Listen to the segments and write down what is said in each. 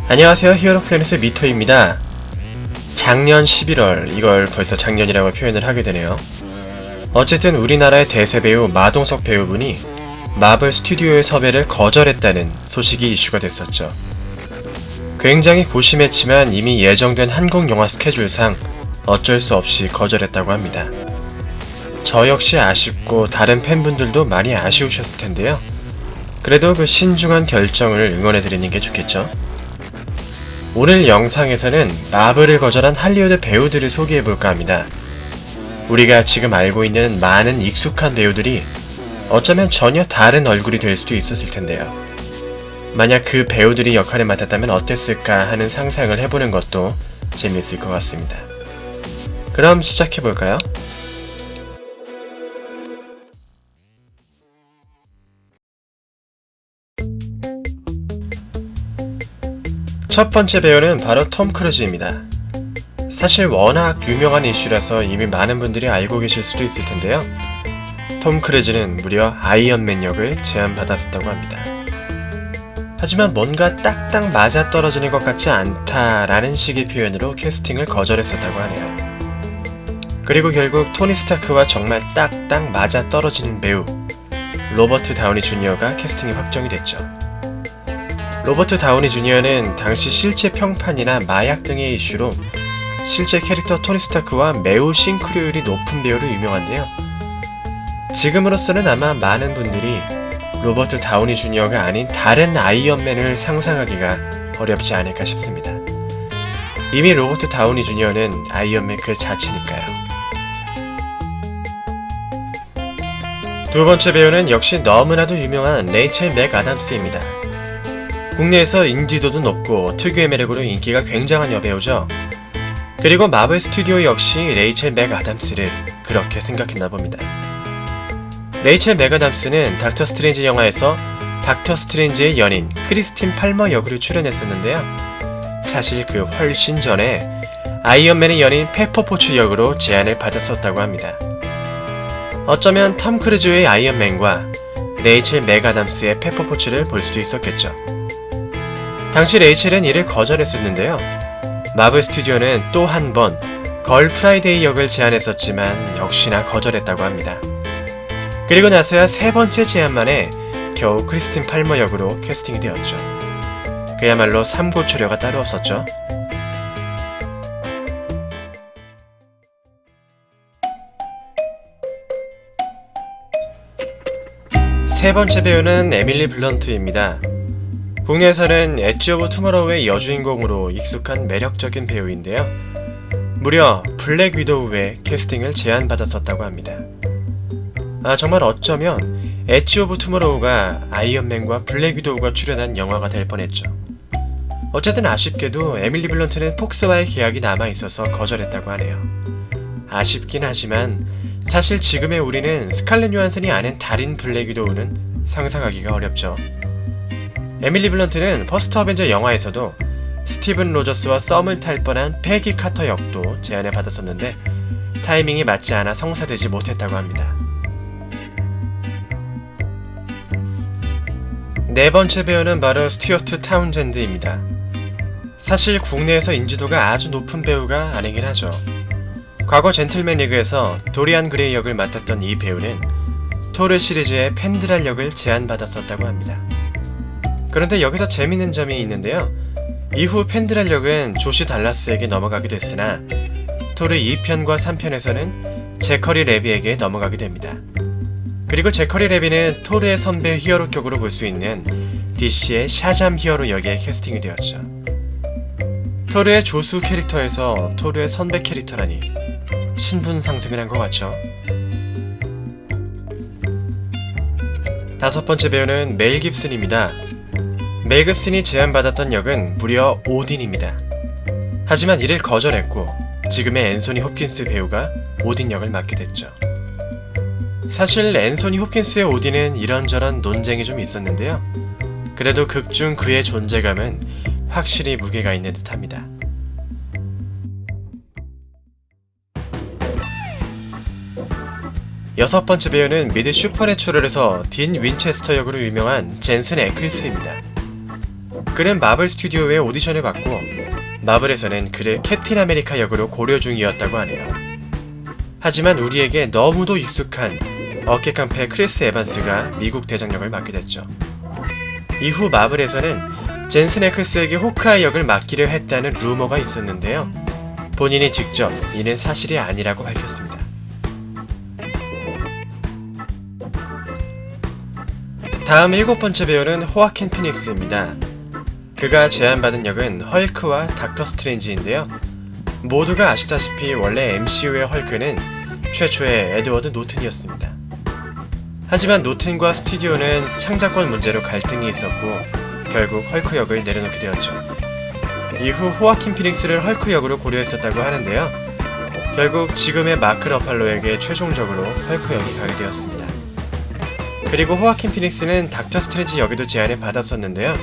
안녕하세요, 히어로플래닛의 미토입니다. 작년 11월, 이걸 벌써 작년이라고 표현을 하게 되네요. 어쨌든 우리나라의 대세 배우 마동석 배우분이 마블 스튜디오의 섭외를 거절했다는 소식이 이슈가 됐었죠. 굉장히 고심했지만 이미 예정된 한국 영화 스케줄상 어쩔 수 없이 거절했다고 합니다. 저 역시 아쉽고 다른 팬분들도 많이 아쉬우셨을 텐데요. 그래도 그 신중한 결정을 응원해드리는 게 좋겠죠. 오늘 영상에서는 마블을 거절한 할리우드 배우들을 소개해볼까 합니다. 우리가 지금 알고 있는 많은 익숙한 배우들이 어쩌면 전혀 다른 얼굴이 될 수도 있었을 텐데요. 만약 그 배우들이 역할을 맡았다면 어땠을까 하는 상상을 해보는 것도 재미있을 것 같습니다. 그럼 시작해볼까요? 첫 번째 배우는 바로 톰 크루즈입니다. 사실 워낙 유명한 이슈라서 이미 많은 분들이 알고 계실 수도 있을 텐데요. 톰 크루즈는 무려 아이언맨 역을 제안받았었다고 합니다. 하지만 뭔가 딱딱 맞아떨어지는 것 같지 않다라는 식의 표현으로 캐스팅을 거절했었다고 하네요. 그리고 결국 토니 스타크와 정말 딱딱 맞아떨어지는 배우 로버트 다우니 주니어가 캐스팅이 확정이 됐죠. 로버트 다우니 주니어는 당시 실제 평판이나 마약 등의 이슈로 실제 캐릭터 토니 스타크와 매우 싱크로율이 높은 배우로 유명한데요. 지금으로서는 아마 많은 분들이 로버트 다우니 주니어가 아닌 다른 아이언맨을 상상하기가 어렵지 않을까 싶습니다. 이미 로버트 다우니 주니어는 아이언맨 그 자체니까요. 두 번째 배우는 역시 너무나도 유명한 레이첼 맥 아담스입니다. 국내에서 인지도도 높고 특유의 매력으로 인기가 굉장한 여배우죠. 그리고 마블 스튜디오 역시 레이첼 맥 아담스를 그렇게 생각했나 봅니다. 레이첼 맥 아담스는 닥터 스트레인지 영화에서 닥터 스트레인지의 연인 크리스틴 팔머 역으로 출연했었는데요. 사실 그 훨씬 전에 아이언맨의 연인 페퍼 포츠 역으로 제안을 받았었다고 합니다. 어쩌면 톰 크루즈의 아이언맨과 레이첼 맥 아담스의 페퍼 포츠를 볼 수도 있었겠죠. 당시 레이첼은 이를 거절했었는데요. 마블 스튜디오는 또 한 번 걸 프라이데이 역을 제안했었지만 역시나 거절했다고 합니다. 그리고 나서야 세 번째 제안만에 겨우 크리스틴 팔머 역으로 캐스팅이 되었죠. 그야말로 삼고초려가 따로 없었죠. 세 번째 배우는 에밀리 블런트입니다. 국내에서는 엣지 오브 투모로우의 여주인공으로 익숙한 매력적인 배우인데요. 무려 블랙 위도우의 캐스팅을 제안받았었다고 합니다. 정말 어쩌면 엣지 오브 투모로우가 아이언맨과 블랙 위도우가 출연한 영화가 될 뻔했죠. 어쨌든 아쉽게도 에밀리 블런트는 폭스와의 계약이 남아있어서 거절했다고 하네요. 아쉽긴 하지만 사실 지금의 우리는 스칼렛 요한슨이 아는 달인 블랙 위도우는 상상하기가 어렵죠. 에밀리 블런트는 퍼스트 어벤져 영화에서도 스티븐 로저스와 썸을 탈 뻔한 패기 카터 역도 제안을 받았었는데 타이밍이 맞지 않아 성사되지 못했다고 합니다. 네 번째 배우는 바로 스튜어트 타운젠드입니다. 사실 국내에서 인지도가 아주 높은 배우가 아니긴 하죠. 과거 젠틀맨 리그에서 도리안 그레이 역을 맡았던 이 배우는 토르 시리즈의 펜드랄 역을 제안받았었다고 합니다. 그런데 여기서 재밌는 점이 있는데요. 이후 펜드랄 역은 조시 달라스에게 넘어가기도 했으나 토르 2편과 3편에서는 제커리 레비에게 넘어가게 됩니다. 그리고 제커리 레비는 토르의 선배 히어로 격으로 볼 수 있는 DC의 샤잠 히어로 역에 캐스팅이 되었죠. 토르의 조수 캐릭터에서 토르의 선배 캐릭터라니 신분 상승을 한 것 같죠. 다섯 번째 배우는 멜 깁슨입니다. 멜 깁슨이 제안받았던 역은 무려 오딘입니다. 하지만 이를 거절했고 지금의 앤소니 홉킨스 배우가 오딘 역을 맡게 됐죠. 사실 앤소니 홉킨스의 오딘은 이런저런 논쟁이 좀 있었는데요. 그래도 극중 그의 존재감은 확실히 무게가 있는 듯합니다. 여섯 번째 배우는 미드 슈퍼내추럴에서 딘 윈체스터 역으로 유명한 젠슨 에클스입니다. 그는 마블 스튜디오에 오디션을 받고 마블에서는 그를 캡틴 아메리카 역으로 고려 중이었다고 하네요. 하지만 우리에게 너무도 익숙한 어깨깡패 크리스 에반스가 미국 대장역을 맡게 됐죠. 이후 마블에서는 젠슨 에클스에게 호크아이 역을 맡기려 했다는 루머가 있었는데요. 본인이 직접 이는 사실이 아니라고 밝혔습니다. 다음 7번째 배우는 호아킨 피닉스입니다. 그가 제안받은 역은 헐크와 닥터 스트레인지인데요. 모두가 아시다시피 원래 MCU의 헐크는 최초의 에드워드 노튼이었습니다. 하지만 노튼과 스튜디오는 창작권 문제로 갈등이 있었고 결국 헐크 역을 내려놓게 되었죠. 이후 호아킨 피닉스를 헐크 역으로 고려했었다고 하는데요. 결국 지금의 마크 러팔로에게 최종적으로 헐크 역이 가게 되었습니다. 그리고 호아킨 피닉스는 닥터 스트레인지 역에도 제안을 받았었는데요.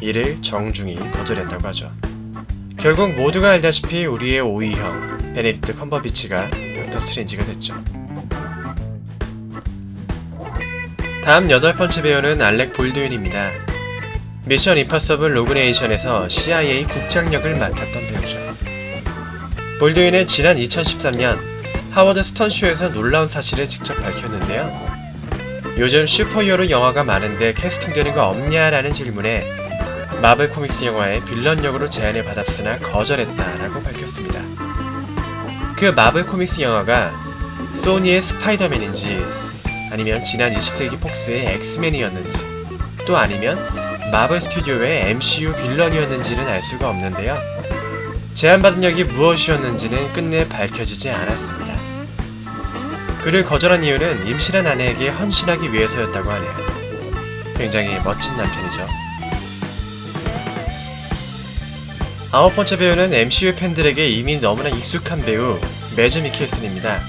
이를 정중히 거절했다고 하죠. 결국 모두가 알다시피 우리의 오이형 베네딕트 컴버비치가 닥터 스트레인지가 됐죠. 다음 8번째 배우는 알렉 볼드윈입니다. 미션 임파서블 로그네이션에서 CIA 국장 역을 맡았던 배우죠. 볼드윈은 지난 2013년 하워드 스턴쇼에서 놀라운 사실을 직접 밝혔는데요. 요즘 슈퍼히어로 영화가 많은데 캐스팅되는 거 없냐라는 질문에 마블 코믹스 영화의 빌런 역으로 제안을 받았으나 거절했다라고 밝혔습니다. 그 마블 코믹스 영화가 소니의 스파이더맨인지 아니면 지난 20세기 폭스의 엑스맨이었는지 또 아니면 마블 스튜디오의 MCU 빌런이었는지는 알 수가 없는데요. 제안받은 역이 무엇이었는지는 끝내 밝혀지지 않았습니다. 그를 거절한 이유는 임신한 아내에게 헌신하기 위해서였다고 하네요. 굉장히 멋진 남편이죠. 9번째 배우는 MCU 팬들에게 이미 너무나 익숙한 배우 매즈 미켈슨입니다.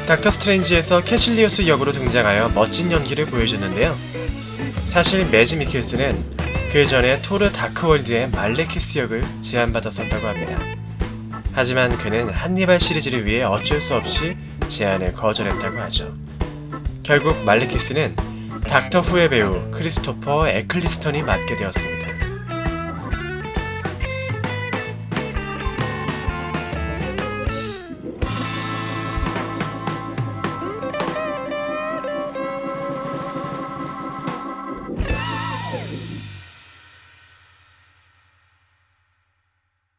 닥터 스트레인지에서 캐실리우스 역으로 등장하여 멋진 연기를 보여줬는데요. 사실 매즈 미켈슨은 그 전에 토르 다크월드의 말레키스 역을 제안받았었다고 합니다. 하지만 그는 한니발 시리즈를 위해 어쩔 수 없이 제안을 거절했다고 하죠. 결국 말레키스는 닥터 후의 배우 크리스토퍼 에클리스턴이 맡게 되었습니다.